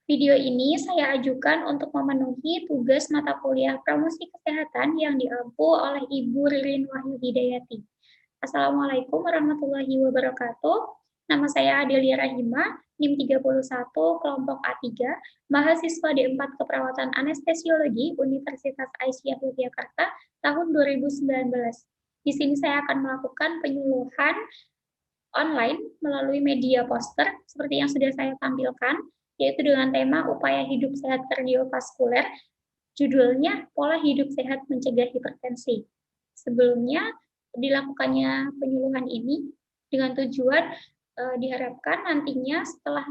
Video ini saya ajukan untuk memenuhi tugas mata kuliah promosi kesehatan yang diampu oleh Ibu Ririn Wahyu Hidayati. Assalamualaikum warahmatullahi wabarakatuh. Nama saya Adelia Rahima, NIM 31, kelompok A3, mahasiswa D4 Keperawatan Anestesiologi Universitas Aisyah Yogyakarta tahun 2019. Di sini saya akan melakukan penyuluhan online melalui media poster seperti yang sudah saya tampilkan, yaitu dengan tema upaya hidup sehat kardiovaskuler, judulnya pola hidup sehat mencegah hipertensi. Sebelumnya dilakukannya penyuluhan ini dengan tujuan diharapkan nantinya setelah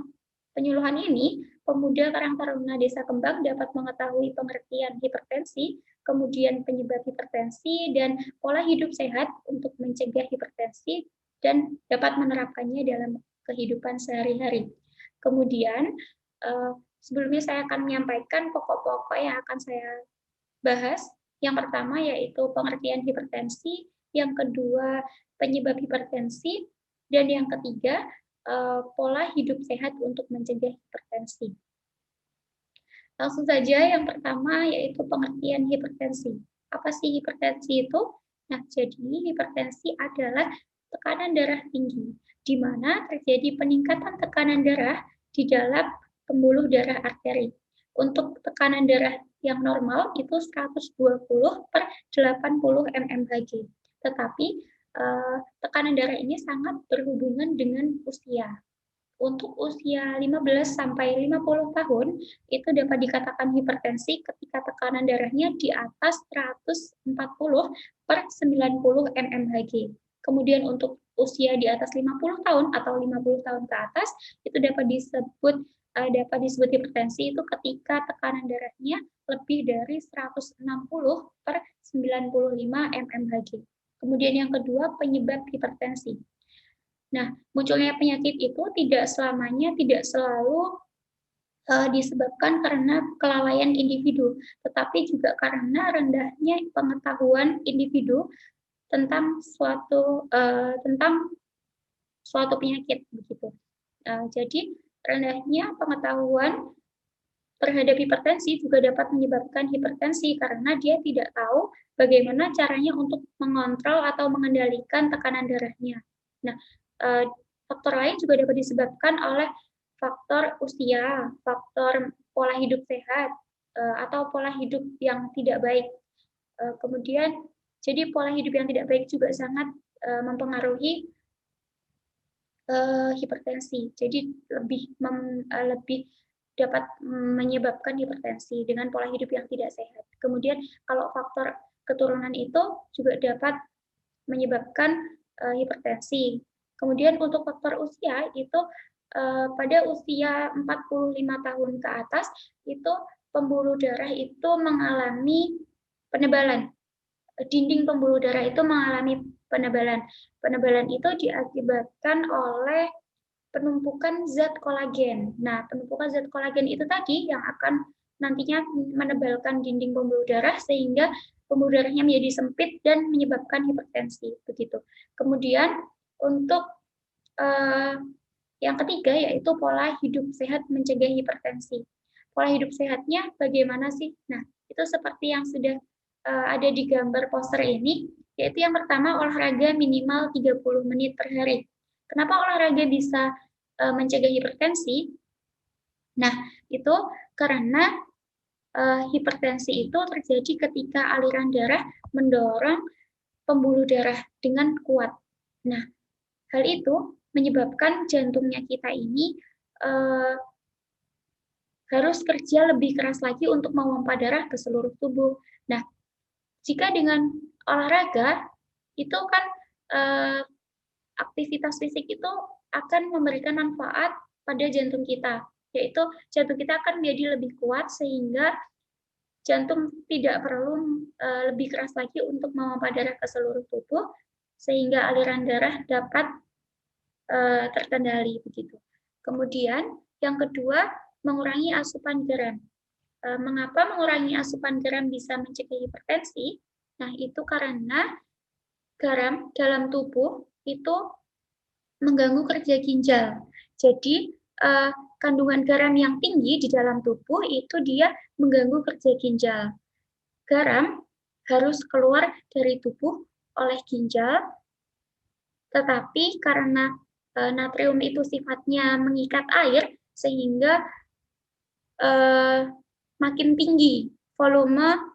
penyuluhan ini, pemuda Karang Taruna Desa Kembang dapat mengetahui pengertian hipertensi, kemudian penyebab hipertensi, dan pola hidup sehat untuk mencegah hipertensi, dan dapat menerapkannya dalam kehidupan sehari-hari. Kemudian, sebelumnya saya akan menyampaikan pokok-pokok yang akan saya bahas. Yang pertama yaitu pengertian hipertensi, yang kedua penyebab hipertensi, dan yang ketiga pola hidup sehat untuk mencegah hipertensi. Langsung saja yang pertama yaitu pengertian hipertensi. Apa sih hipertensi itu? Nah, jadi hipertensi adalah tekanan darah tinggi, di mana terjadi peningkatan tekanan darah di dalam pembuluh darah arteri. Untuk tekanan darah yang normal itu 120 per 80 mmHg. Tetapi tekanan darah ini sangat berhubungan dengan usia. Untuk usia 15 sampai 50 tahun itu dapat dikatakan hipertensi ketika tekanan darahnya di atas 140 per 90 mmHg. Kemudian untuk usia di atas 50 tahun atau 50 tahun ke atas itu dapat disebut hipertensi itu ketika tekanan darahnya lebih dari 160 per 95 mmHg. Kemudian yang kedua penyebab hipertensi. Nah, munculnya penyakit itu tidak selalu disebabkan karena kelalaian individu, tetapi juga karena rendahnya pengetahuan individu tentang suatu penyakit begitu. Jadi rendahnya pengetahuan terhadap hipertensi juga dapat menyebabkan hipertensi karena dia tidak tahu bagaimana caranya untuk mengontrol atau mengendalikan tekanan darahnya. Nah, faktor lain juga dapat disebabkan oleh faktor usia, faktor pola hidup sehat, atau pola hidup yang tidak baik. Kemudian, jadi pola hidup yang tidak baik juga sangat mempengaruhi hipertensi. Jadi lebih dapat menyebabkan hipertensi dengan pola hidup yang tidak sehat. Kemudian kalau faktor keturunan itu juga dapat menyebabkan hipertensi. Kemudian untuk faktor usia itu pada usia 45 tahun ke atas itu pembuluh darah itu mengalami penebalan. Dinding pembuluh darah itu mengalami penebalan. Penebalan itu diakibatkan oleh penumpukan zat kolagen. Nah, penumpukan zat kolagen itu tadi yang akan nantinya menebalkan dinding pembuluh darah sehingga pembuluh darahnya menjadi sempit dan menyebabkan hipertensi. Begitu. Kemudian untuk yang ketiga yaitu pola hidup sehat mencegah hipertensi. Pola hidup sehatnya bagaimana sih? Nah, itu seperti yang sudah ada di gambar poster ini, yaitu yang pertama olahraga minimal 30 menit per hari. Kenapa olahraga bisa mencegah hipertensi? Nah, itu karena hipertensi itu terjadi ketika aliran darah mendorong pembuluh darah dengan kuat. Nah, hal itu menyebabkan jantungnya kita ini harus kerja lebih keras lagi untuk memompa darah ke seluruh tubuh. Nah, jika dengan olahraga itu kan aktivitas fisik itu akan memberikan manfaat pada jantung kita, yaitu jantung kita akan menjadi lebih kuat sehingga jantung tidak perlu lebih keras lagi untuk memompa darah ke seluruh tubuh sehingga aliran darah dapat terkendali begitu. Kemudian yang kedua mengurangi asupan garam. Mengapa mengurangi asupan garam bisa mencegah hipertensi? Nah, itu karena garam dalam tubuh itu mengganggu kerja ginjal. Jadi kandungan garam yang tinggi di dalam tubuh itu dia mengganggu kerja ginjal. Garam harus keluar dari tubuh oleh ginjal, tetapi karena natrium itu sifatnya mengikat air, sehingga makin tinggi volume.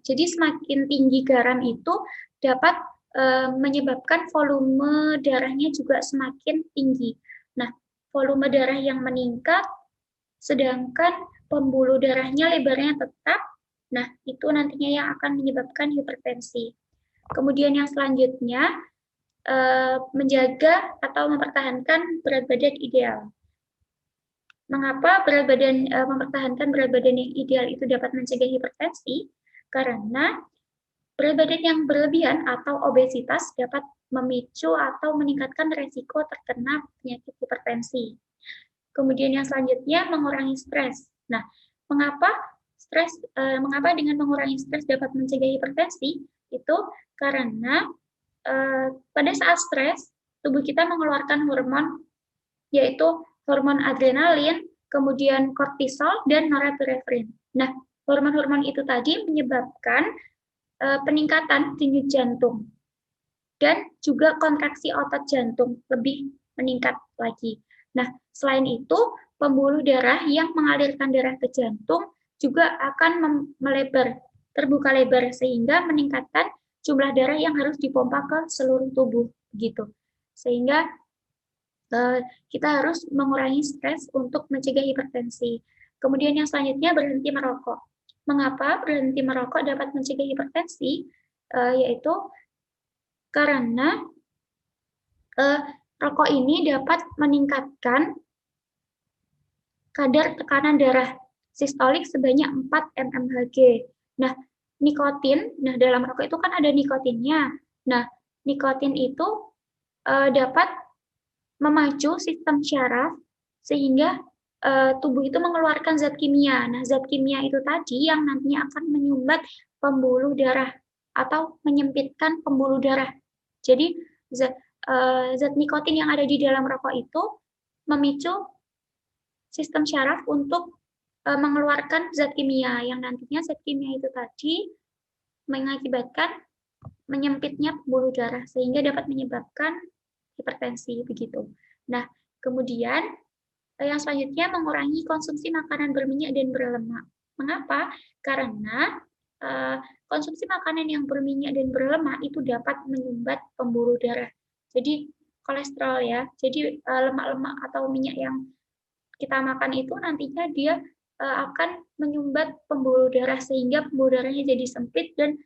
Jadi semakin tinggi garam itu dapat menyebabkan volume darahnya juga semakin tinggi. Nah, volume darah yang meningkat, sedangkan pembuluh darahnya lebarnya tetap, nah itu nantinya yang akan menyebabkan hipertensi. Kemudian yang selanjutnya, menjaga atau mempertahankan berat badan ideal. Mengapa mempertahankan berat badan yang ideal itu dapat mencegah hipertensi? Karena berat badan yang berlebihan atau obesitas dapat memicu atau meningkatkan resiko terkena penyakit hipertensi. Kemudian yang selanjutnya mengurangi stres. Nah, mengapa dengan mengurangi stres dapat mencegah hipertensi? Itu karena pada saat stres tubuh kita mengeluarkan hormon, yaitu hormon adrenalin, kemudian kortisol dan norepinefrin. Nah, hormon-hormon itu tadi menyebabkan peningkatan denyut jantung dan juga kontraksi otot jantung lebih meningkat lagi. Nah, selain itu, pembuluh darah yang mengalirkan darah ke jantung juga akan melebar, terbuka lebar, sehingga meningkatkan jumlah darah yang harus dipompa ke seluruh tubuh, gitu. Sehingga kita harus mengurangi stres untuk mencegah hipertensi. Kemudian yang selanjutnya berhenti merokok. Mengapa berhenti merokok dapat mencegah hipertensi? Yaitu karena rokok ini dapat meningkatkan kadar tekanan darah sistolik sebanyak 4 mmHg. Nah, nikotin, dalam rokok itu kan ada nikotinnya. Nah, nikotin itu dapat memacu sistem syaraf sehingga tubuh itu mengeluarkan zat kimia. Nah, zat kimia itu tadi yang nantinya akan menyumbat pembuluh darah atau menyempitkan pembuluh darah. Jadi zat nikotin yang ada di dalam rokok itu memicu sistem syaraf untuk mengeluarkan zat kimia yang nantinya zat kimia itu tadi mengakibatkan menyempitnya pembuluh darah sehingga dapat menyebabkan hipertensi begitu. Nah, kemudian yang selanjutnya mengurangi konsumsi makanan berminyak dan berlemak. Mengapa? Karena konsumsi makanan yang berminyak dan berlemak itu dapat menyumbat pembuluh darah. Jadi kolesterol ya. Jadi lemak-lemak atau minyak yang kita makan itu nantinya dia akan menyumbat pembuluh darah sehingga pembuluh darahnya jadi sempit dan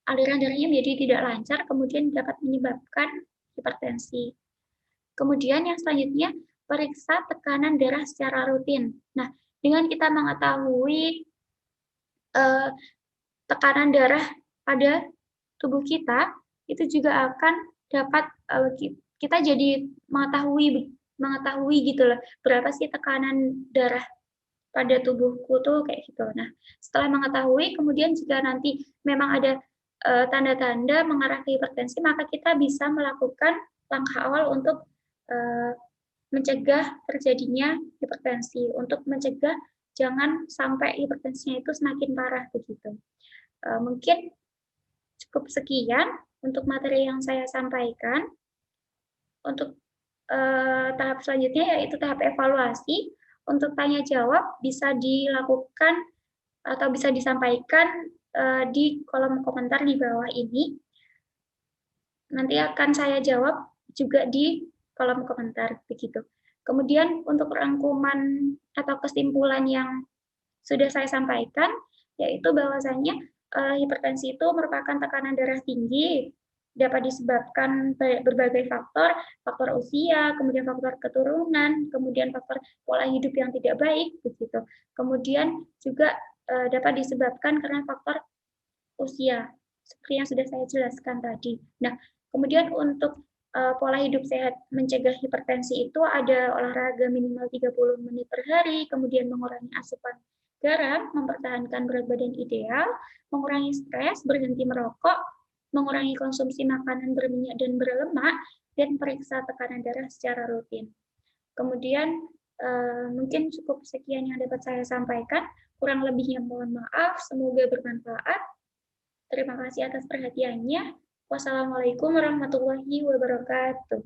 aliran darahnya menjadi tidak lancar, kemudian dapat menyebabkan hipertensi. Kemudian yang selanjutnya, periksa tekanan darah secara rutin. Nah, dengan kita mengetahui tekanan darah pada tubuh kita, itu juga akan dapat kita jadi mengetahui gitu loh, berapa sih tekanan darah pada tubuhku tuh kayak gitu. Nah, setelah mengetahui, kemudian jika nanti memang ada tanda-tanda mengarah ke hipertensi, maka kita bisa melakukan langkah awal untuk mencegah terjadinya hipertensi, untuk mencegah jangan sampai hipertensinya itu semakin parah begitu. Mungkin cukup sekian untuk materi yang saya sampaikan. Untuk tahap selanjutnya yaitu tahap evaluasi. Untuk tanya jawab bisa dilakukan atau bisa disampaikan di kolom komentar di bawah ini. Nanti akan saya jawab juga di kolom komentar begitu. Kemudian untuk rangkuman atau kesimpulan yang sudah saya sampaikan, yaitu bahwasanya hipertensi itu merupakan tekanan darah tinggi, dapat disebabkan berbagai faktor, faktor usia, kemudian faktor keturunan, kemudian faktor pola hidup yang tidak baik, begitu. Kemudian juga dapat disebabkan karena faktor usia, seperti yang sudah saya jelaskan tadi. Nah, kemudian untuk pola hidup sehat mencegah hipertensi itu ada olahraga minimal 30 menit per hari, kemudian mengurangi asupan garam, mempertahankan berat badan ideal, mengurangi stres, berhenti merokok, mengurangi konsumsi makanan berminyak dan berlemak, dan periksa tekanan darah secara rutin. Kemudian mungkin cukup sekian yang dapat saya sampaikan. Kurang lebihnya mohon maaf, semoga bermanfaat. Terima kasih atas perhatiannya. Wassalamualaikum warahmatullahi wabarakatuh.